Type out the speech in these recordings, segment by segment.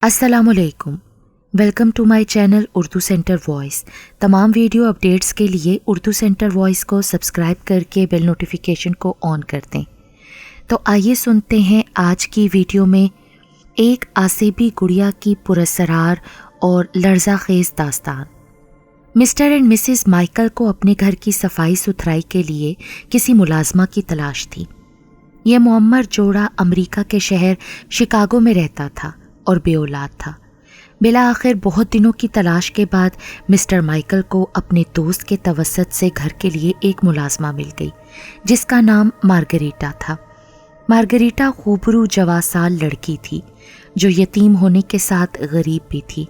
अस्सलाम वालेकुम। Welcome to my channel Urdu centre voice. तमाम वीडियो अपडेट्स के लिए उर्दू सेंटर वॉइस को सब्सक्राइब करके बेल नोटिफिकेशन को ऑन कर दें। तो आइए सुनते हैं आज की वीडियो में एक आसिबी गुड़िया की पुरस्रार और लर्ज़ाखेज़ दास्तान। मिस्टर एंड मिसेस माइकल को अपने घर की सफाई सुथराई के लिए किसी मुलाजमा की तलाश थी। यह मुअम्मर जोड़ा अमेरिका के शहर शिकागो में रहता था और बेऔलाद था। बिला आखिर बहुत दिनों की तलाश के बाद मिस्टर माइकल को अपने दोस्त के तवस्सुत से घर के लिए एक मुलाजमा मिल गई जिसका नाम मार्गरीटा था। मार्गरीटा खूबरू जवासाल लड़की थी जो यतीम होने के साथ गरीब भी थी,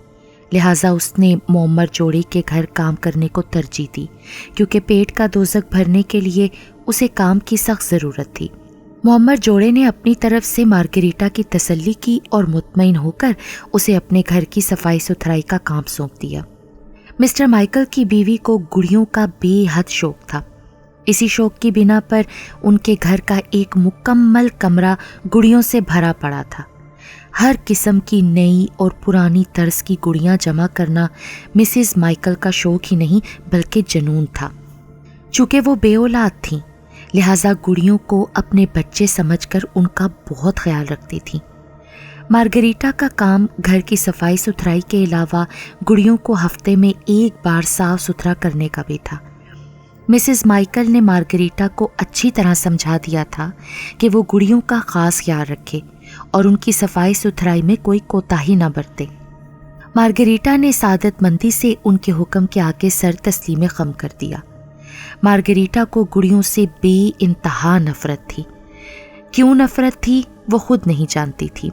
लिहाजा उसने मुअम्मर जोड़े के घर काम करने को तरजीह दी क्योंकि पेट का दोज़ख भरने के लिए उसे काम की सख्त ज़रूरत थी। मुअम्मर जोड़े ने अपनी तरफ से मार्गरीटा की तसल्ली की और मुतमईन होकर उसे अपने घर की सफाई सुथराई का काम सौंप दिया। मिस्टर माइकल की बीवी को गुड़ियों का बेहद शौक था। इसी शौक की बिना पर उनके घर का एक मुकम्मल कमरा गुड़ियों से भरा पड़ा था। हर किस्म की नई और पुरानी तर्ज की गुड़ियाँ जमा करना मिसेस माइकल का शौक ही नहीं बल्कि जुनून था। चूँकि वो बेऔलाद थीं, लिहाजा गुड़ियों को अपने बच्चे समझकर उनका बहुत ख्याल रखती थी। मार्गरीटा का काम घर की सफाई सुथराई के अलावा गुड़ियों को हफ्ते में एक बार साफ सुथरा करने का भी था। मिसेस माइकल ने मार्गरीटा को अच्छी तरह समझा दिया था कि वो गुड़ियों का खास ख्याल रखे और उनकी सफाई सुथराई में कोई कोताही न बरते। मार्गरीटा ने सादतमंदी से उनके हुक्म के आगे सर तस्लीम खम कर दिया। मार्गरीटा को गुड़ियों से बेइंतहा नफरत थी। क्यों नफरत थी वो खुद नहीं जानती थी।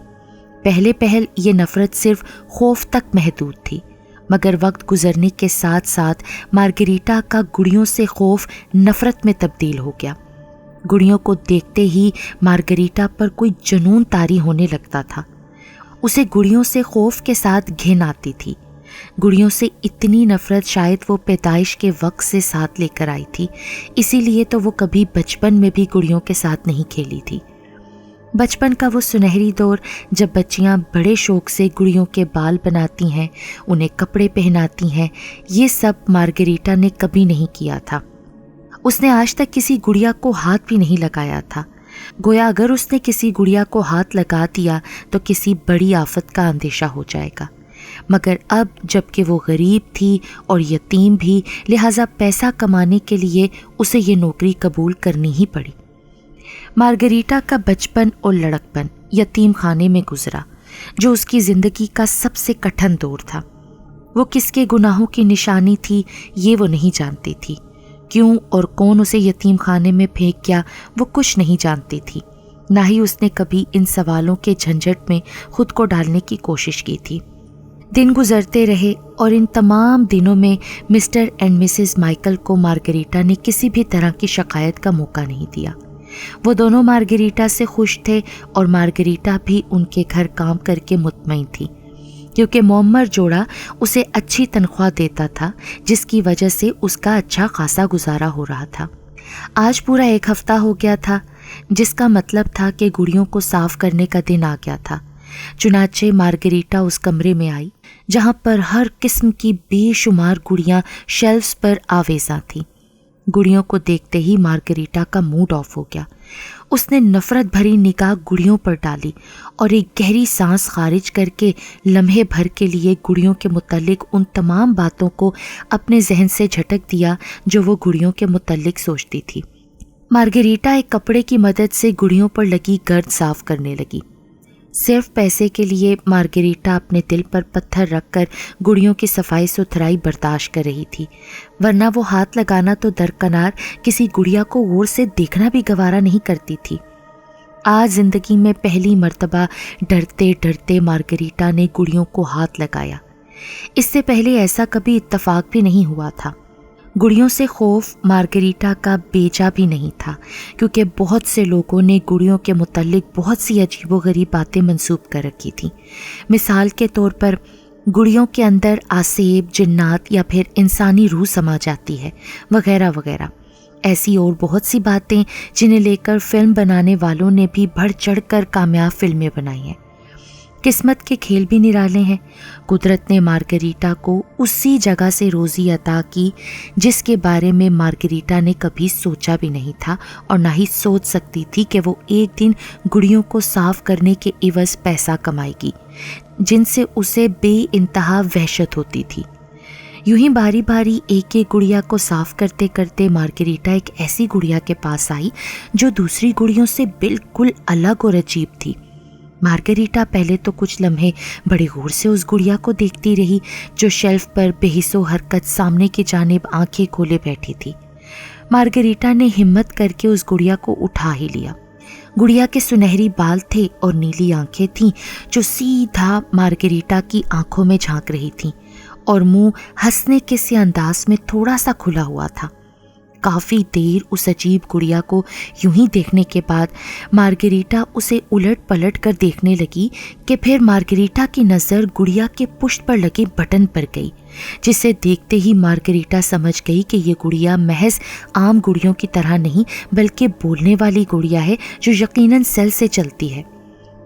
पहले पहल ये नफरत सिर्फ खौफ तक महदूद थी, मगर वक्त गुजरने के साथ साथ मार्गरीटा का गुड़ियों से खौफ नफरत में तब्दील हो गया। गुड़ियों को देखते ही मार्गरीटा पर कोई जुनून तारी होने लगता था। उसे गुड़ियों से खौफ के साथ घिन आती थी। गुड़ियों से इतनी नफरत शायद वो पैदाइश के वक्त से साथ लेकर आई थी, इसीलिए तो वो कभी बचपन में भी गुड़ियों के साथ नहीं खेली थी। बचपन का वो सुनहरी दौर जब बच्चियां बड़े शौक से गुड़ियों के बाल बनाती हैं, उन्हें कपड़े पहनाती हैं, ये सब मार्गरीटा ने कभी नहीं किया था। उसने आज तक किसी गुड़िया को हाथ भी नहीं लगाया था। गोया अगर उसने किसी गुड़िया को हाथ लगा दिया तो किसी बड़ी आफत का अंदेशा हो जाएगा। मगर अब जबकि वो गरीब थी और यतीम भी, लिहाजा पैसा कमाने के लिए उसे ये नौकरी कबूल करनी ही पड़ी। मार्गरीटा का बचपन और लड़कपन यतीम खाने में गुजरा, जो उसकी ज़िंदगी का सबसे कठिन दौर था। वो किसके गुनाहों की निशानी थी ये वो नहीं जानती थी। क्यों और कौन उसे यतीम खाने में फेंक गया वो कुछ नहीं जानती थी। ना ही उसने कभी इन सवालों के झंझट में खुद को डालने की कोशिश की थी। दिन गुजरते रहे और इन तमाम दिनों में मिस्टर एंड मिसेस माइकल को मार्गरीटा ने किसी भी तरह की शिकायत का मौका नहीं दिया। वो दोनों मार्गरीटा से खुश थे और मार्गरीटा भी उनके घर काम करके मुतमईन थी, क्योंकि मुअम्मर जोड़ा उसे अच्छी तनख्वाह देता था, जिसकी वजह से उसका अच्छा खासा गुजारा हो रहा था। आज पूरा एक हफ्ता हो गया था, जिसका मतलब था कि गुड़ियों को साफ करने का दिन आ गया था। चुनाचे मार्गरीटा उस कमरे में आई जहां पर हर किस्म की बेशुमार गुड़ियां शेल्फ्स पर आवेज़ा थीं। गुड़ियों को देखते ही मार्गरीटा का मूड ऑफ हो गया। उसने नफरत भरी निगाह गुड़ियों पर डाली और एक गहरी सांस खारिज करके लम्हे भर के लिए गुड़ियों के मुतल्लिक उन तमाम बातों को अपने जहन से झटक दिया जो वो गुड़ियों के मुतल्लिक सोचती थी। मार्गरीटा एक कपड़े की मदद से गुड़ियों पर लगी गर्द साफ करने लगी। सिर्फ पैसे के लिए मार्गरीटा अपने दिल पर पत्थर रखकर गुड़ियों की सफाई सुथराई बर्दाश्त कर रही थी, वरना वो हाथ लगाना तो दरकनार किसी गुड़िया को गौर से देखना भी गवारा नहीं करती थी। आज जिंदगी में पहली मर्तबा डरते डरते मार्गरीटा ने गुड़ियों को हाथ लगाया। इससे पहले ऐसा कभी इत्तफाक भी नहीं हुआ था। गुड़ियों से खौफ मार्गरीटा का बेजा भी नहीं था, क्योंकि बहुत से लोगों ने गुड़ियों के मुतल्लिक बहुत सी अजीबोगरीब बातें मंसूब कर रखी थी। मिसाल के तौर पर गुड़ियों के अंदर आसेब, जिन्नात या फिर इंसानी रूह समा जाती है, वगैरह वगैरह। ऐसी और बहुत सी बातें जिन्हें लेकर फिल्म बनाने वालों ने भी बढ़ चढ़ कर कामयाब फिल्में बनाई हैं। किस्मत के खेल भी निराले हैं। कुदरत ने मार्गरीटा को उसी जगह से रोज़ी अता की जिसके बारे में मार्गरीटा ने कभी सोचा भी नहीं था और ना ही सोच सकती थी कि वो एक दिन गुड़ियों को साफ करने के इवज़ पैसा कमाएगी, जिनसे उसे बेइंतहा वहशत होती थी। यूं ही बारी बारी एक एक गुड़िया को साफ करते करते मार्गरीटा एक ऐसी गुड़िया के पास आई जो दूसरी गुड़ियों से बिल्कुल अलग और अजीब थी। मार्गरीटा पहले तो कुछ लम्हे बड़े गौर से उस गुड़िया को देखती रही जो शेल्फ पर बेहिसो हरकत सामने की जानिब आंखें खोले बैठी थी। मार्गरीटा ने हिम्मत करके उस गुड़िया को उठा ही लिया। गुड़िया के सुनहरी बाल थे और नीली आंखें थीं जो सीधा मार्गरीटा की आंखों में झांक रही थीं और मुंह हंसने के से अंदाज में थोड़ा सा खुला हुआ था। काफ़ी देर उस अजीब गुड़िया को यूं ही देखने के बाद मार्गरीटा उसे उलट पलट कर देखने लगी कि फिर मार्गरीटा की नज़र गुड़िया के पुष्ट पर लगे बटन पर गई, जिसे देखते ही मार्गरीटा समझ गई कि ये गुड़िया महज आम गुड़ियों की तरह नहीं बल्कि बोलने वाली गुड़िया है जो यकीनन सेल से चलती है।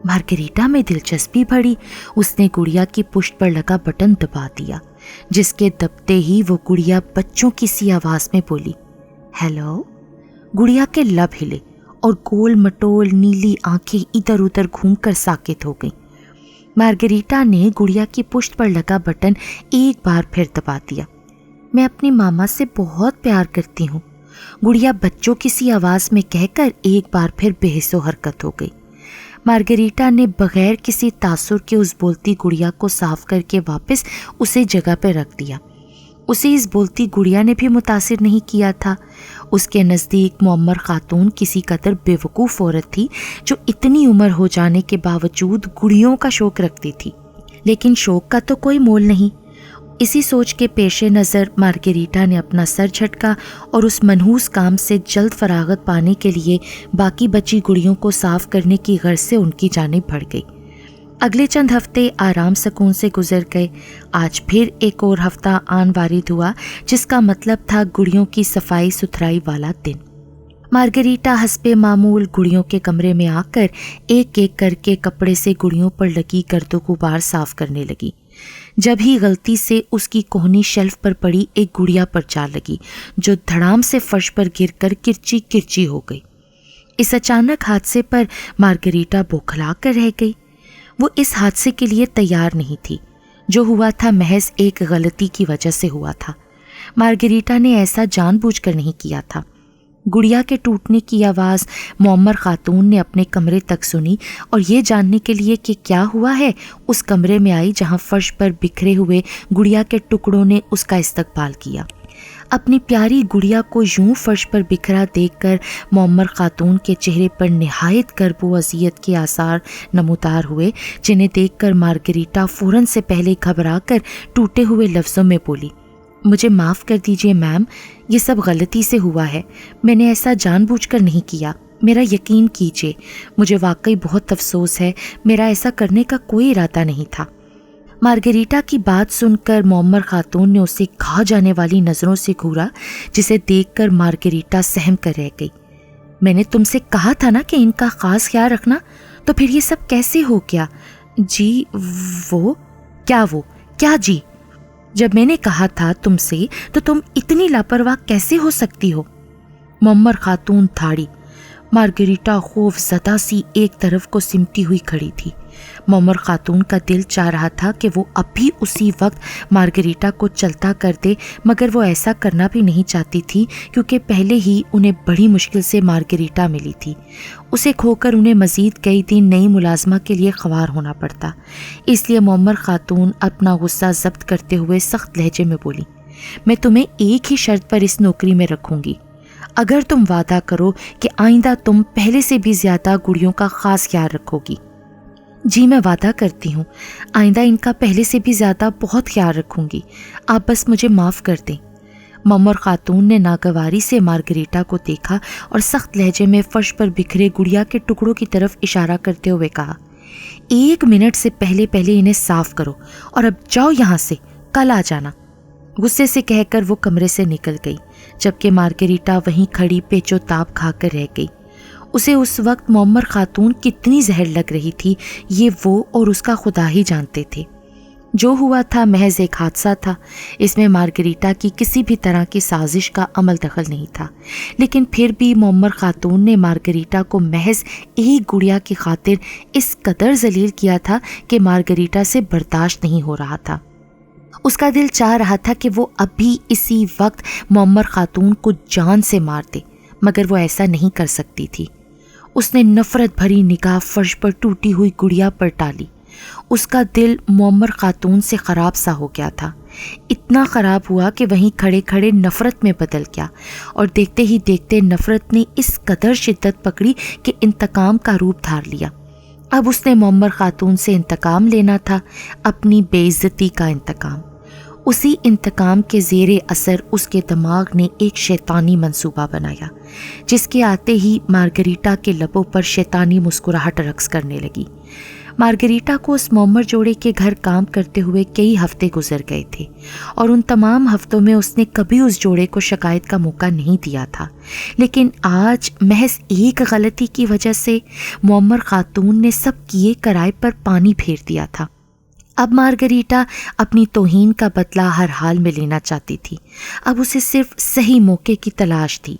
मार्गरीटा में दिलचस्पी बढ़ी। उसने गुड़िया की पुष्ट पर लगा बटन दबा दिया, जिसके दबते ही वो गुड़िया बच्चों की सी आवाज़ में बोली, हेलो। गुड़िया के लब हिले और गोल मटोल नीली आंखें इधर उधर घूमकर साकित हो गईं। मार्गरीटा ने गुड़िया की पुष्ट पर लगा बटन एक बार फिर दबा दिया। मैं अपनी मामा से बहुत प्यार करती हूँ, गुड़िया बच्चों की सी आवाज़ में कहकर एक बार फिर बेहिसो हरकत हो गई। मार्गरीटा ने बगैर किसी तासुर के उस बोलती गुड़िया को साफ करके वापस उसे जगह पर रख दिया। उसे इस बोलती गुड़िया ने भी मुतासिर नहीं किया था। उसके नज़दीक मुअम्मर खातून किसी कदर बेवकूफ़ औरत थी जो इतनी उम्र हो जाने के बावजूद गुड़ियों का शौक़ रखती थी, लेकिन शौक़ का तो कोई मोल नहीं। इसी सोच के पेश नज़र मार्गरीटा ने अपना सर झटका और उस मनहूस काम से जल्द फरागत पाने के लिए बाकी बची गुड़ियों को साफ करने की गर्ज से उनकी जानिब बढ़ गई। अगले चंद हफ्ते आराम सुकून से गुजर गए। आज फिर एक और हफ्ता आन वारिद हुआ, जिसका मतलब था गुड़ियों की सफाई सुथराई वाला दिन। मार्गरीटा हस्बे मामूल गुड़ियों के कमरे में आकर एक एक करके कपड़े से गुड़ियों पर लगी गर्दो गुबार साफ करने लगी। जब ही गलती से उसकी कोहनी शेल्फ पर पड़ी एक गुड़िया पर जा लगी जो धड़ाम से फर्श पर गिरकर किरची किरची हो गई। इस अचानक हादसे पर मार्गरीटा बौखला कर रह गई। वो इस हादसे के लिए तैयार नहीं थी। जो हुआ था महज एक गलती की वजह से हुआ था। मार्गरीटा ने ऐसा जानबूझकर नहीं किया था। गुड़िया के टूटने की आवाज़ मुअम्मर खातून ने अपने कमरे तक सुनी और ये जानने के लिए कि क्या हुआ है उस कमरे में आई जहां फर्श पर बिखरे हुए गुड़िया के टुकड़ों ने उसका इस्तकबाल किया। अपनी प्यारी गुड़िया को यूं फर्श पर बिखरा देखकर मुअम्मर खातून के चेहरे पर निहायत गर्ब व अज़ियत के आसार नमूदार हुए, जिन्हें देखकर मार्गरीटा फ़ौरन से पहले घबराकर टूटे हुए लफ्ज़ों में बोली, मुझे माफ़ कर दीजिए मैम, ये सब गलती से हुआ है। मैंने ऐसा जानबूझकर नहीं किया। मेरा यकीन कीजिए, मुझे वाकई बहुत अफसोस है। मेरा ऐसा करने का कोई इरादा नहीं था। मार्गरीटा की बात सुनकर मुअम्मर खातून ने उसे खा जाने वाली नज़रों से घूरा, जिसे देखकर मार्गरीटा सहम कर रह गई। मैंने तुमसे कहा था ना कि इनका ख़ास ख्याल रखना, तो फिर ये सब कैसे हो गया? जी वो क्या जी? जब मैंने कहा था तुमसे तो तुम इतनी लापरवाह कैसे हो सकती हो? मुअम्मर खातून थाड़ी। मार्गरीटा खौफ ज़दा सी एक तरफ को सिमटी हुई खड़ी थी। मुअम्मर खातून का दिल चाह रहा था कि वो अभी उसी वक्त मार्गरीटा को चलता कर दे, मगर वो ऐसा करना भी नहीं चाहती थी क्योंकि पहले ही उन्हें बड़ी मुश्किल से मार्गरीटा मिली थी। उसे खोकर उन्हें मज़ीद कई दिन नई मुलाजमा के लिए ख्वार होना पड़ता। इसलिए मुअम्मर खातून अपना गुस्सा ज़ब्त करते हुए सख्त लहजे में बोली, मैं तुम्हें एक ही शर्त पर इस नौकरी में रखूँगी, अगर तुम वादा करो कि आइंदा तुम पहले से भी ज़्यादा गुड़ियों का ख़ास ख्याल रखोगी। जी मैं वादा करती हूँ, आइंदा इनका पहले से भी ज़्यादा बहुत ख्याल रखूँगी। आप बस मुझे माफ़ कर दें। मुअम्मर खातून ने नागवारी से मार्गरीटा को देखा और सख्त लहजे में फर्श पर बिखरे गुड़िया के टुकड़ों की तरफ इशारा करते हुए कहा, 1 मिनट से पहले पहले इन्हें साफ करो और अब जाओ यहाँ से, कल आ जाना। गुस्से से कहकर वो कमरे से निकल गई, जबकि मार्गरीटा वहीं खड़ी पेचो ताप खाकर रह गई। اسے اس وقت معمر خاتون کتنی زہر لگ رہی تھی یہ وہ اور اس کا خدا ہی جانتے تھے۔ جو ہوا تھا محض ایک حادثہ تھا، اس میں مارگریٹا کی کسی بھی طرح کی سازش کا عمل دخل نہیں تھا، لیکن پھر بھی معمر خاتون نے مارگریٹا کو محض ایک گڑیا کی خاطر اس قدر ذلیل کیا تھا کہ مارگریٹا سے برداشت نہیں ہو رہا تھا۔ اس کا دل چاہ رہا تھا کہ وہ ابھی اسی وقت معمر خاتون کو جان سے مار دے، مگر وہ ایسا نہیں کر سکتی تھی۔ اس نے نفرت بھری نگاہ فرش پر ٹوٹی ہوئی گڑیا پر ڈالی۔ اس کا دل معمر خاتون سے خراب سا ہو گیا تھا، اتنا خراب ہوا کہ وہیں کھڑے کھڑے نفرت میں بدل گیا، اور دیکھتے ہی دیکھتے نفرت نے اس قدر شدت پکڑی کہ انتقام کا روپ دھار لیا۔ اب اس نے معمر خاتون سے انتقام لینا تھا، اپنی بے عزتی کا انتقام۔ اسی انتقام کے زیر اثر اس کے دماغ نے ایک شیطانی منصوبہ بنایا، جس کے آتے ہی مارگریٹا کے لبوں پر شیطانی مسکراہٹ رقص کرنے لگی۔ مارگریٹا کو اس معمر جوڑے کے گھر کام کرتے ہوئے کئی ہفتے گزر گئے تھے، اور ان تمام ہفتوں میں اس نے کبھی اس جوڑے کو شکایت کا موقع نہیں دیا تھا، لیکن آج محض ایک غلطی کی وجہ سے معمر خاتون نے سب کیے کرائے پر پانی پھیر دیا تھا۔ اب مارگریٹا اپنی توہین کا بدلہ ہر حال میں لینا چاہتی تھی۔ اب اسے صرف صحیح موقع کی تلاش تھی۔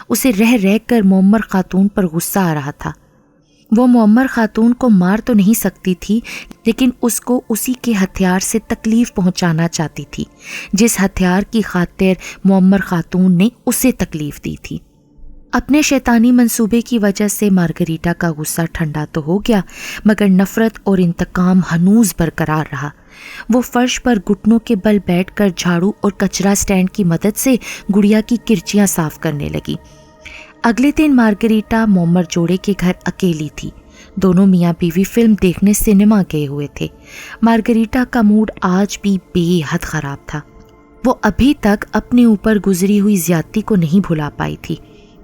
اسے رہ رہ کر معمر خاتون پر غصہ آ رہا تھا۔ وہ معمر خاتون کو مار تو نہیں سکتی تھی، لیکن اس کو اسی کے ہتھیار سے تکلیف پہنچانا چاہتی تھی، جس ہتھیار کی خاطر معمر خاتون نے اسے تکلیف دی تھی۔ اپنے شیطانی منصوبے کی وجہ سے مارگریٹا کا غصہ ٹھنڈا تو ہو گیا، مگر نفرت اور انتقام ہنوز برقرار رہا۔ وہ فرش پر گھٹنوں کے بل بیٹھ کر جھاڑو اور کچرا سٹینڈ کی مدد سے گڑیا کی کرچیاں صاف کرنے لگی۔ اگلے دن مارگریٹا معمر جوڑے کے گھر اکیلی تھی۔ دونوں میاں بیوی فلم دیکھنے سنیما گئے ہوئے تھے۔ مارگریٹا کا موڈ آج بھی بے حد خراب تھا۔ وہ ابھی تک اپنے اوپر گزری ہوئی زیادتی کو نہیں بھلا پائی تھی۔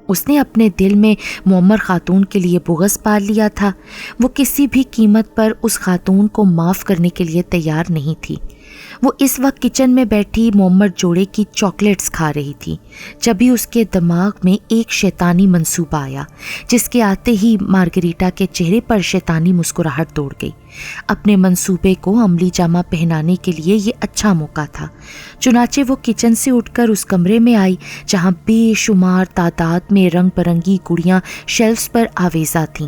اس نے اپنے دل میں معمر خاتون کے لیے بغض پال لیا تھا۔ وہ کسی بھی قیمت پر اس خاتون کو معاف کرنے کے لیے تیار نہیں تھی۔ وہ اس وقت کچن میں بیٹھی معمر جوڑے کی چاکلیٹس کھا رہی تھی، جبھی اس کے دماغ میں ایک شیطانی منصوبہ آیا، جس کے آتے ہی مارگریٹا کے چہرے پر شیطانی مسکراہٹ دوڑ گئی۔ اپنے منصوبے کو عملی جامہ پہنانے کے لیے یہ اچھا موقع تھا۔ چنانچہ وہ کچن سے اٹھ کر اس کمرے میں آئی جہاں بے شمار تعداد میں رنگ برنگی گڑیاں شیلفز پر آویزاں تھیں۔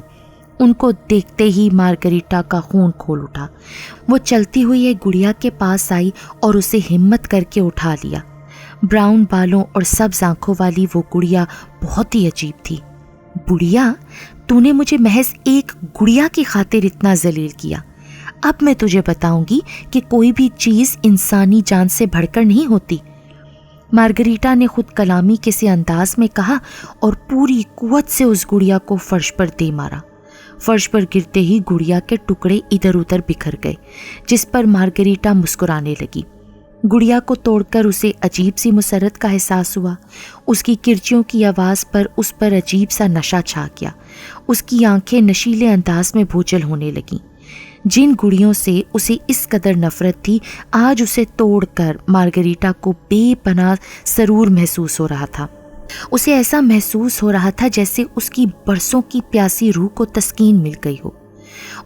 ان کو دیکھتے ہی مارگریٹا کا خون کھول اٹھا۔ وہ چلتی ہوئی ایک گڑیا کے پاس آئی اور اسے ہمت کر کے اٹھا لیا۔ براؤن بالوں اور سبز آنکھوں والی وہ گڑیا بہت ہی عجیب تھی۔ بڑھیا، تو نے مجھے محض ایک گڑیا کی خاطر اتنا ذلیل کیا۔ اب میں تجھے بتاؤں گی کہ کوئی بھی چیز انسانی جان سے بڑھ کر نہیں ہوتی۔ مارگریٹا نے خود کلامی کسی انداز میں کہا اور پوری قوت سے اس گڑیا کو فرش پر دے مارا۔ فرش پر گرتے ہی گڑیا کے ٹکڑے ادھر ادھر بکھر گئے، جس پر مارگریٹا مسکرانے لگی۔ گڑیا کو توڑ کر اسے عجیب سی مسرت کا احساس ہوا۔ اس کی کرچیوں کی آواز پر اس پر عجیب سا نشہ چھا گیا۔ اس کی آنکھیں نشیلے انداز میں بھوچل ہونے لگیں۔ جن گڑیوں سے اسے اس قدر نفرت تھی، آج اسے توڑ کر مارگریٹا کو بے پناہ سرور محسوس ہو رہا تھا۔ اسے ایسا محسوس ہو رہا تھا جیسے اس کی برسوں کی پیاسی روح کو تسکین مل گئی ہو۔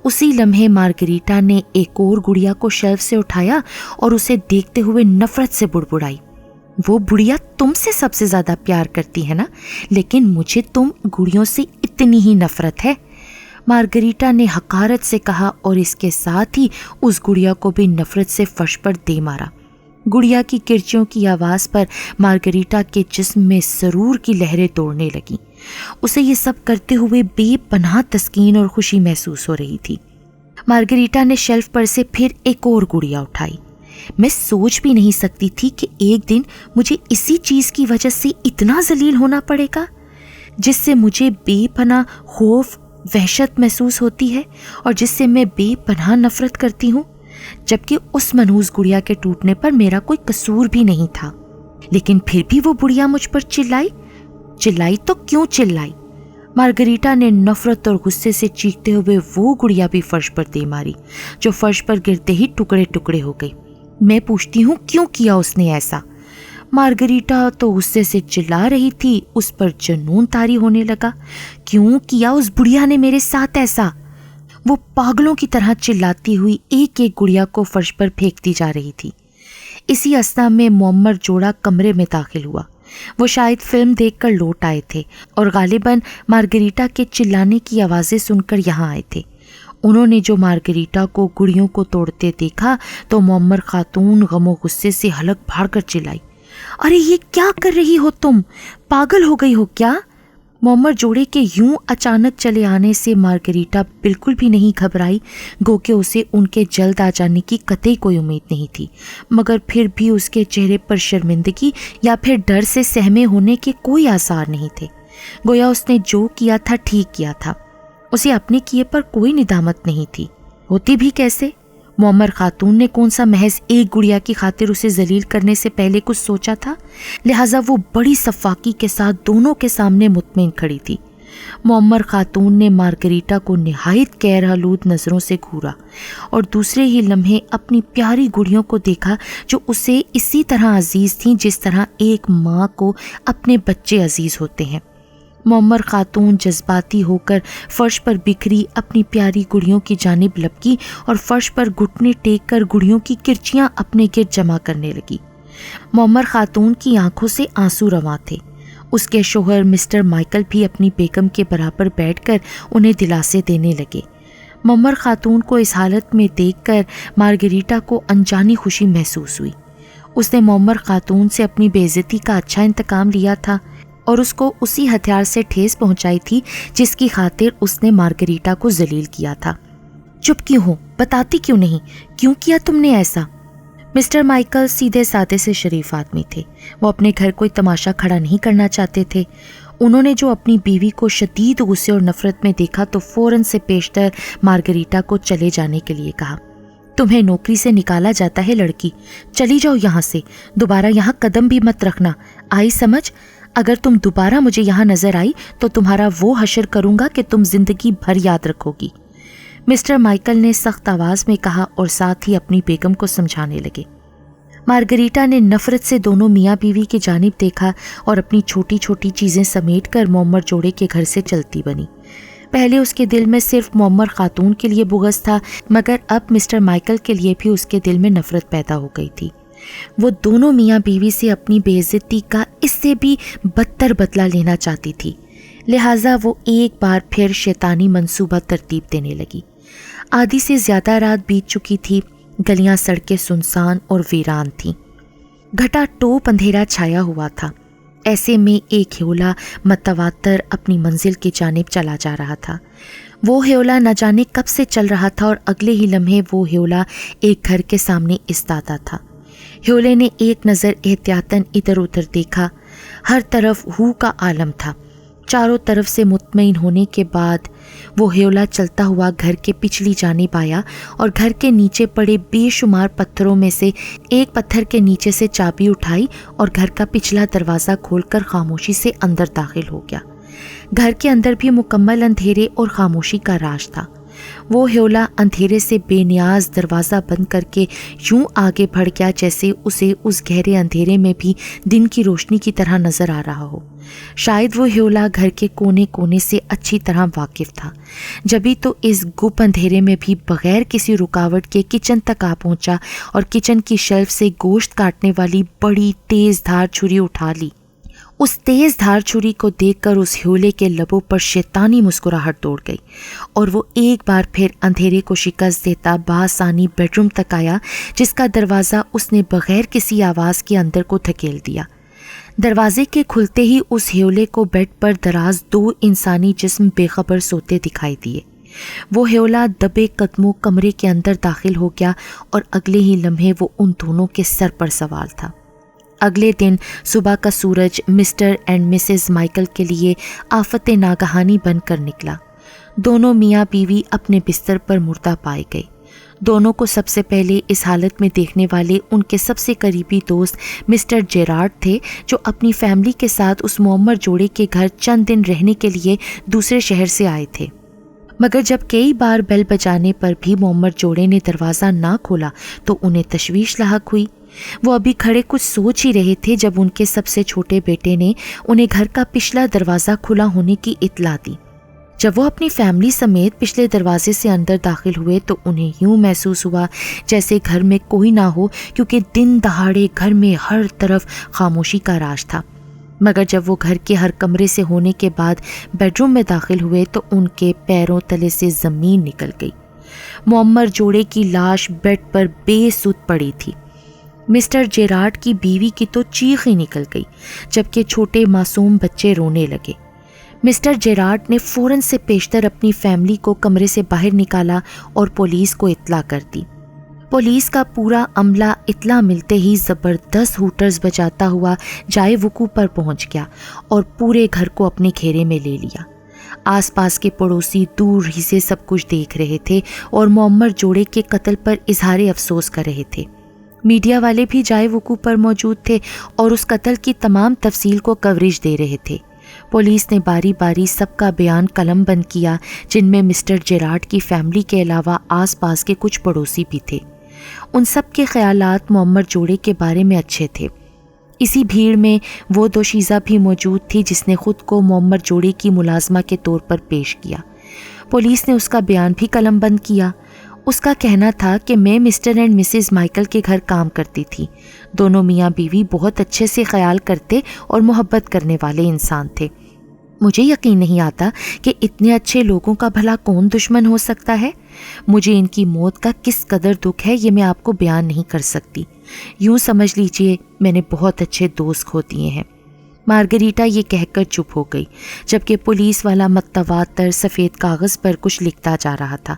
اسی لمحے مارگریٹا نے ایک اور گڑیا کو شیلف سے اٹھایا اور اسے دیکھتے ہوئے نفرت سے بڑبڑائی۔ وہ بڑھیا تم سے سب سے زیادہ پیار کرتی ہے نا، لیکن مجھے تم گڑیوں سے اتنی ہی نفرت ہے، مارگریٹا نے حقارت سے کہا، اور اس کے ساتھ ہی اس گڑیا کو بھی نفرت سے فرش پر دے مارا۔ گڑیا کی کرچیوں کی آواز پر مارگریٹا کے جسم میں سرور کی لہریں دوڑنے لگیں۔ اسے یہ سب کرتے ہوئے بے پناہ تسکین اور خوشی محسوس ہو رہی تھی۔ مارگریٹا نے شیلف پر سے پھر ایک اور گڑیا اٹھائی۔ میں سوچ بھی نہیں سکتی تھی کہ ایک دن مجھے اسی چیز کی وجہ سے اتنا ذلیل ہونا پڑے گا، جس سے مجھے بے پناہ خوف، وحشت محسوس ہوتی ہے، اور جس سے میں بے پناہ نفرت کرتی ہوں، جبکہ اس منحوس گڑیا کے ٹوٹنے پر میرا کوئی قصور بھی نہیں تھا۔ لیکن پھر بھی وہ بڑھیا مجھ پر چلائی تو کیوں چلائی؟ مارگریٹا نے نفرت اور غصے سے چیختے ہوئے وہ گڑیا بھی فرش پر دے ماری، جو فرش پر گرتے ہی ٹکڑے ٹکڑے ہو گئی۔ میں پوچھتی ہوں کیوں کیا اس نے ایسا؟ मार्गरीटा तो गुस्से से चिल्ला रही थी। उस पर जुनून तारी होने लगा। क्यों किया उस बुढ़िया ने मेरे साथ ऐसा? वो पागलों की तरह चिल्लाती हुई एक एक गुड़िया को फर्श पर फेंकती जा रही थी। इसी अस्ना में मोहम्मद जोड़ा कमरे में दाखिल हुआ। वो शायद फिल्म देखकर लौट आए थे और गालिबन मार्गरीटा के चिल्लाने की आवाज़ें सुनकर यहाँ आए थे। उन्होंने जो मार्गरीटा को गुड़ियों को तोड़ते देखा तो मोहम्मद खातून गमो गुस्से से हलक फाड़ कर चिल्लाई, अरे ये क्या कर रही हो तुम? पागल हो गई हो क्या? मोहम्मद जोड़े के यूं अचानक चले आने से मार्गरीटा बिल्कुल भी नहीं घबराई, गो के उसे उनके जल्द आ जाने की कतई कोई उम्मीद नहीं थी, मगर फिर भी उसके चेहरे पर शर्मिंदगी या फिर डर से सहमे होने के कोई आसार नहीं थे। गोया उसने जो किया था ठीक किया था। उसे अपने किए पर कोई निदामत नहीं थी। होती भी कैसे? मोहम्मद खातून ने कौन सा महज एक गुड़िया की खातिर उसे जलील करने से पहले कुछ सोचा था? लिहाजा वो बड़ी सफाकी के साथ दोनों के सामने मुतमईन खड़ी थी। मोहम्मद खातून ने मार्गरीटा को निहायत गैरहलूद नज़रों से घूरा और दूसरे ही लम्हे अपनी प्यारी गुड़ियों को देखा जो उसे इसी तरह अजीज़ थीं जिस तरह एक माँ को अपने बच्चे अजीज़ होते हैं। मोहम्मद खातून जज्बाती होकर फर्श पर बिखरी अपनी प्यारी गुड़ियों की जानिब लपकी और फर्श पर घुटने टेक कर गुड़ियों की किरचियां अपने गिर्द जमा करने लगी। मोहम्मद खातून की आंखों से आंसू रवां थे। उसके शोहर मिस्टर माइकल भी अपनी बेगम के बराबर बैठकर उन्हें दिलासे देने लगे। मोहम्मद खातून को इस हालत में देखकर मार्गरीटा को अनजानी खुशी महसूस हुई। उसने मोहम्मद खातून से अपनी बेइज्जती का अच्छा इंतकाम लिया था और उसको उसी हथियार से ठेस पहुंचाई थी जिसकी खातिर उसने मार्गरीटा को जलील किया था। चुप क्यों हो? बताती क्यों नहीं? क्यों किया तुमने ऐसा? मिस्टर माइकल सीधे साधे से शरीफ आदमी थे। वो अपने घर कोई तमाशा खड़ा नहीं करना चाहते थे। उन्होंने जो अपनी बीवी को शदीद गुस्से और नफरत में देखा तो फौरन से पेशतर मार्गरीटा को चले जाने के लिए कहा, तुम्हें नौकरी से निकाला जाता है लड़की, चली जाओ यहाँ से, दोबारा यहाँ कदम भी मत रखना, आई समझ? अगर तुम दोबारा मुझे यहाँ नजर आई तो तुम्हारा वो हशर करूँगा कि तुम जिंदगी भर याद रखोगी। मिस्टर माइकल ने सख्त आवाज़ में कहा और साथ ही अपनी बेगम को समझाने लगे। मार्गरीटा ने नफरत से दोनों मियाँ बीवी की जानिब देखा और अपनी छोटी छोटी चीज़ें समेट कर मोहम्मद जोड़े के घर से चलती बनी। पहले उसके दिल में सिर्फ मोहम्मद खातून के लिए बुग़्ज़ था, मगर अब मिस्टर माइकल के लिए भी उसके दिल में नफरत पैदा हो गई थी। वो दोनों मियाँ बीवी से अपनी बेइज्जती का इससे भी बदतर बदला लेना चाहती थी। लिहाजा वो एक बार फिर शैतानी मंसूबा तरतीब देने लगी। आधी से ज़्यादा रात बीत चुकी थी। गलियां सड़कें सुनसान और वीरान थीं। घटा टोप अंधेरा छाया हुआ था। ऐसे में एक ह्योला मतवातर अपनी मंजिल की जानिब चला जा रहा था। वो ह्योला न जाने कब से चल रहा था और अगले ही लम्हे वो ह्योला एक घर के सामने इस्तादा था। ह्योले ने एक नज़र एहतियातन इधर उधर देखा। हर तरफ हू का आलम था। चारों तरफ से मुतमईन होने के बाद वो ह्योला चलता हुआ घर के पिछली जानिब आया और घर के नीचे पड़े बेशुमार पत्थरों में से एक पत्थर के नीचे से चाबी उठाई और घर का पिछला दरवाज़ा खोलकर खामोशी से अंदर दाखिल हो गया। घर के अंदर भी मुकम्मल अंधेरे और खामोशी का राज था। वो ह्योला अंधेरे से बेनियाज दरवाज़ा बंद करके यूं आगे बढ़ गया जैसे उसे उस गहरे अंधेरे में भी दिन की रोशनी की तरह नज़र आ रहा हो। शायद वो ह्योला घर के कोने कोने से अच्छी तरह वाकिफ था, जभी तो इस गुप अंधेरे में भी बगैर किसी रुकावट के किचन तक आ पहुंचा और किचन की शेल्फ से गोश्त काटने वाली बड़ी तेज़ धार छुरी उठा ली। उस तेज़ धार छुरी को देखकर उस ह्योले के लबों पर शैतानी मुस्कुराहट दौड़ गई और वो एक बार फिर अंधेरे को शिकस्त देता बासानी बेडरूम तक आया, जिसका दरवाज़ा उसने बगैर किसी आवाज़ के अंदर को धकेल दिया। दरवाजे के खुलते ही उस ह्योले को बेड पर दराज दो इंसानी जिस्म बेखबर सोते दिखाई दिए। वो ह्योला दबे कदमों कमरे के अंदर दाखिल हो गया और अगले ही लम्हे वो उन दोनों के सर पर सवार था। अगले दिन सुबह का सूरज मिस्टर एंड मिसेस माइकल के लिए आफत नागहानी बनकर निकला। दोनों मियाँ बीवी अपने बिस्तर पर मुर्दा पाए गए। दोनों को सबसे पहले इस हालत में देखने वाले उनके सबसे करीबी दोस्त मिस्टर जेरार्ड थे, जो अपनी फैमिली के साथ उस मोहम्मद जोड़े के घर चंद दिन रहने के लिए दूसरे शहर से आए थे। مگر جب کئی بار بیل بجانے پر بھی معمر جوڑے نے دروازہ نہ کھولا تو انہیں تشویش لاحق ہوئی۔ وہ ابھی کھڑے کچھ سوچ ہی رہے تھے جب ان کے سب سے چھوٹے بیٹے نے انہیں گھر کا پچھلا دروازہ کھلا ہونے کی اطلاع دی۔ جب وہ اپنی فیملی سمیت پچھلے دروازے سے اندر داخل ہوئے تو انہیں یوں محسوس ہوا جیسے گھر میں کوئی نہ ہو، کیونکہ دن دہاڑے گھر میں ہر طرف خاموشی کا راج تھا۔ مگر جب وہ گھر کے ہر کمرے سے ہونے کے بعد بیڈ روم میں داخل ہوئے تو ان کے پیروں تلے سے زمین نکل گئی۔ معمر جوڑے کی لاش بیڈ پر بے سود پڑی تھی۔ مسٹر جیراڈ کی بیوی کی تو چیخ ہی نکل گئی، جبکہ چھوٹے معصوم بچے رونے لگے۔ مسٹر جیراڈ نے فوراً سے پیشتر اپنی فیملی کو کمرے سے باہر نکالا اور پولیس کو اطلاع کر دی۔ پولیس کا پورا عملہ اطلاع ملتے ہی زبردست ہوٹرز بجاتا ہوا جائے وقوع پر پہنچ گیا اور پورے گھر کو اپنے گھیرے میں لے لیا۔ آس پاس کے پڑوسی دور ہی سے سب کچھ دیکھ رہے تھے اور معمر جوڑے کے قتل پر اظہار افسوس کر رہے تھے۔ میڈیا والے بھی جائے وقوع پر موجود تھے اور اس قتل کی تمام تفصیل کو کوریج دے رہے تھے۔ پولیس نے باری باری سب کا بیان قلم بند کیا، جن میں مسٹر جیراڈ کی فیملی کے علاوہ آس پاس کے کچھ پڑوسی بھی تھے۔ ان سب کے خیالات معمر جوڑے کے بارے میں اچھے تھے۔ اسی بھیڑ میں وہ دوشیزہ بھی موجود تھی جس نے خود کو معمر جوڑے کی ملازمہ کے طور پر پیش کیا۔ پولیس نے اس کا بیان بھی قلم بند کیا۔ اس کا کہنا تھا کہ میں مسٹر اینڈ مسز مائیکل کے گھر کام کرتی تھی۔ دونوں میاں بیوی بہت اچھے سے خیال کرتے اور محبت کرنے والے انسان تھے۔ مجھے یقین نہیں آتا کہ اتنے اچھے لوگوں کا بھلا کون دشمن ہو سکتا ہے۔ مجھے ان کی موت کا کس قدر دکھ ہے یہ میں آپ کو بیان نہیں کر سکتی۔ یوں سمجھ لیجئے میں نے بہت اچھے دوست کھو دیے ہیں۔ مارگریٹا یہ کہہ کر چپ ہو گئی، جبکہ پولیس والا متواتر سفید کاغذ پر کچھ لکھتا جا رہا تھا۔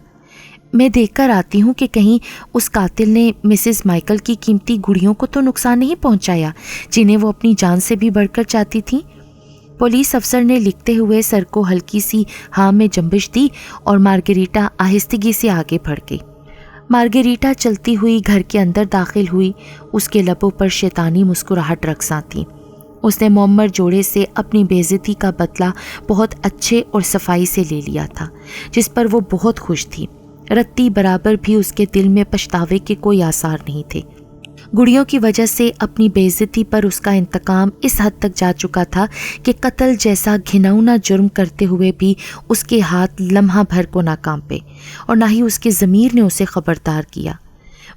میں دیکھ کر آتی ہوں کہ کہیں اس قاتل نے مسز مائیکل کی قیمتی گڑیوں کو تو نقصان نہیں پہنچایا، جنہیں وہ اپنی جان سے بھی بڑھ کر چاہتی تھیں۔ پولیس افسر نے لکھتے ہوئے سر کو ہلکی سی ہاں میں جنبش دی اور مارگریٹا آہستگی سے آگے بڑھ گئی۔ مارگریٹا چلتی ہوئی گھر کے اندر داخل ہوئی۔ اس کے لبوں پر شیطانی مسکراہٹ رقصاں تھی۔ اس نے معمر جوڑے سے اپنی بے عزتی کا بدلہ بہت اچھے اور صفائی سے لے لیا تھا، جس پر وہ بہت خوش تھی۔ رتی برابر بھی اس کے دل میں پچھتاوے کے کوئی آثار نہیں تھے۔ گڑیوں کی وجہ سے اپنی بے عزتی پر اس کا انتقام اس حد تک جا چکا تھا کہ قتل جیسا گھناؤنا جرم کرتے ہوئے بھی اس کے ہاتھ لمحہ بھر کو نہ کانپے اور نہ ہی اس کے ضمیر نے اسے خبردار کیا۔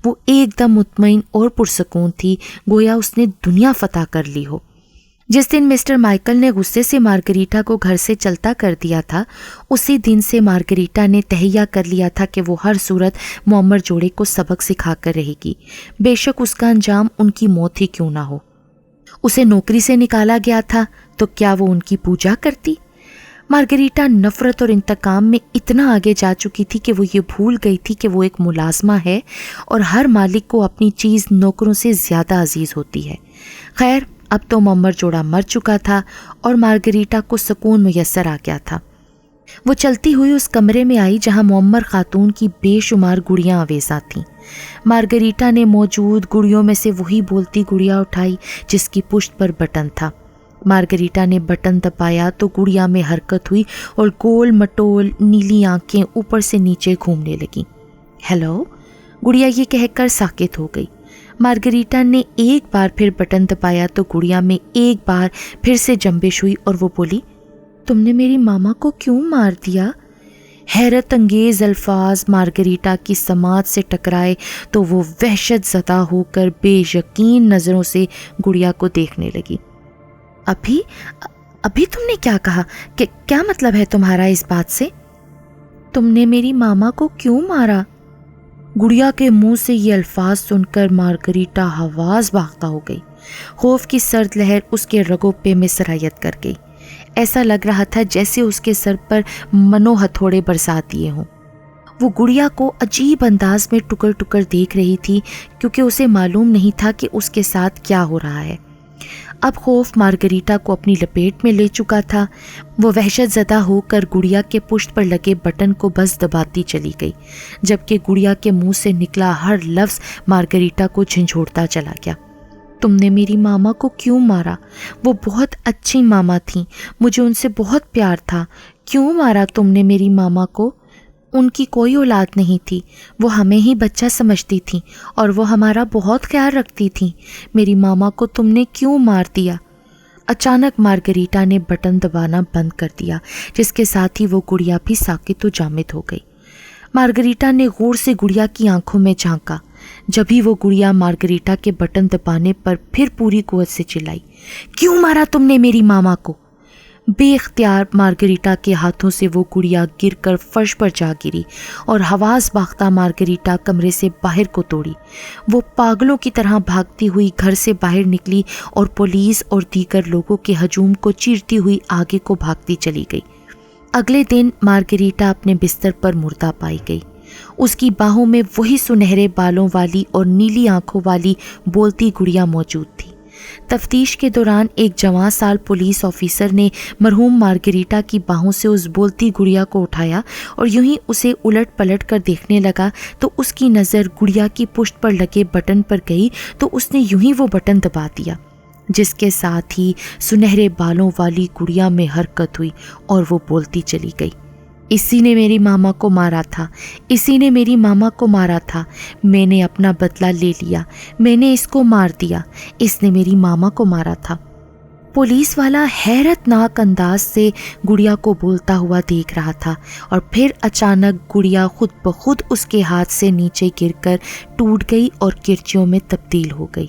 وہ ایک دم مطمئن اور پرسکون تھی، گویا اس نے دنیا فتح کر لی ہو۔ جس دن مسٹر مائیکل نے غصے سے مارگریٹا کو گھر سے چلتا کر دیا تھا، اسی دن سے مارگریٹا نے تہیہ کر لیا تھا کہ وہ ہر صورت معمر جوڑے کو سبق سکھا کر رہے گی، بے شک اس کا انجام ان کی موت ہی کیوں نہ ہو۔ اسے نوکری سے نکالا گیا تھا تو کیا وہ ان کی پوجا کرتی؟ مارگریٹا نفرت اور انتقام میں اتنا آگے جا چکی تھی کہ وہ یہ بھول گئی تھی کہ وہ ایک ملازمہ ہے اور ہر مالک کو اپنی چیز نوکروں سے زیادہ عزیز ہوتی ہے۔ خیر، اب تو معمر جوڑا مر چکا تھا اور مارگریٹا کو سکون میسر آ گیا تھا۔ وہ چلتی ہوئی اس کمرے میں آئی جہاں معمر خاتون کی بے شمار گڑیاں آویزاں تھیں۔ مارگریٹا نے موجود گڑیوں میں سے وہی بولتی گڑیا اٹھائی جس کی پشت پر بٹن تھا۔ مارگریٹا نے بٹن دبایا تو گڑیا میں حرکت ہوئی اور گول مٹول نیلی آنکھیں اوپر سے نیچے گھومنے لگیں۔ ہیلو، گڑیا یہ کہہ کر ساکت ہو گئی۔ مارگریٹا نے ایک بار پھر بٹن دبایا تو گڑیا میں ایک بار پھر سے جنبش ہوئی اور وہ بولی، تم نے میری ماما کو کیوں مار دیا؟ حیرت انگیز الفاظ مارگریٹا کی سماعت سے ٹکرائے تو وہ وحشت زدہ ہو کر بے یقین نظروں سے گڑیا کو دیکھنے لگی۔ ابھی تم نے کیا کہا؟ کہ کیا مطلب ہے تمہارا اس بات سے؟ تم نے میری ماما کو کیوں مارا؟ گڑیا کے منہ سے یہ الفاظ سن کر مارگریٹا حواس باختہ ہو گئی۔ خوف کی سرد لہر اس کے رگوں پہ میں سرایت کر گئی۔ ایسا لگ رہا تھا جیسے اس کے سر پر منو ہتھوڑے برسا دیے ہوں۔ وہ گڑیا کو عجیب انداز میں ٹکر ٹکر دیکھ رہی تھی کیونکہ اسے معلوم نہیں تھا کہ اس کے ساتھ کیا ہو رہا ہے۔ اب خوف مارگریٹا کو اپنی لپیٹ میں لے چکا تھا۔ وہ وحشت زدہ ہو کر گڑیا کے پشت پر لگے بٹن کو بس دباتی چلی گئی، جبکہ گڑیا کے منہ سے نکلا ہر لفظ مارگریٹا کو جھنجھوڑتا چلا گیا۔ تم نے میری ماما کو کیوں مارا؟ وہ بہت اچھی ماما تھیں، مجھے ان سے بہت پیار تھا۔ کیوں مارا تم نے میری ماما کو؟ ان کی کوئی اولاد نہیں تھی، وہ ہمیں ہی بچہ سمجھتی تھیں اور وہ ہمارا بہت خیال رکھتی تھیں۔ میری ماما کو تم نے کیوں مار دیا؟ اچانک مارگریٹا نے بٹن دبانا بند کر دیا، جس کے ساتھ ہی وہ گڑیا بھی ساکت و جامد ہو گئی۔ مارگریٹا نے غور سے گڑیا کی آنکھوں میں جھانکا۔ جبھی وہ گڑیا مارگریٹا کے بٹن دبانے پر پھر پوری قوت سے چلائی، کیوں مارا تم نے میری ماما کو؟ بے اختیار مارگریٹا کے ہاتھوں سے وہ گڑیا گر کر فرش پر جا گری اور حواس باختہ مارگریٹا کمرے سے باہر کو توڑی۔ وہ پاگلوں کی طرح بھاگتی ہوئی گھر سے باہر نکلی اور پولیس اور دیگر لوگوں کے ہجوم کو چیرتی ہوئی آگے کو بھاگتی چلی گئی۔ اگلے دن مارگریٹا اپنے بستر پر مردہ پائی گئی۔ اس کی باہوں میں وہی سنہرے بالوں والی اور نیلی آنکھوں والی بولتی گڑیا موجود تھی۔ تفتیش کے دوران ایک جوان سال پولیس آفیسر نے مرحوم مارگریٹا کی باہوں سے اس بولتی گڑیا کو اٹھایا اور یوں ہی اسے الٹ پلٹ کر دیکھنے لگا تو اس کی نظر گڑیا کی پشت پر لگے بٹن پر گئی تو اس نے یوں ہی وہ بٹن دبا دیا، جس کے ساتھ ہی سنہرے بالوں والی گڑیا میں حرکت ہوئی اور وہ بولتی چلی گئی، اسی نے میری ماما کو مارا تھا، اسی نے میری ماما کو مارا تھا، میں نے اپنا بدلہ لے لیا، میں نے اس کو مار دیا، اس نے میری ماما کو مارا تھا۔ پولیس والا حیرت ناک انداز سے گڑیا کو بولتا ہوا دیکھ رہا تھا اور پھر اچانک گڑیا خود بخود اس کے ہاتھ سے نیچے گر کر ٹوٹ گئی اور کرچیوں میں تبدیل ہو گئی۔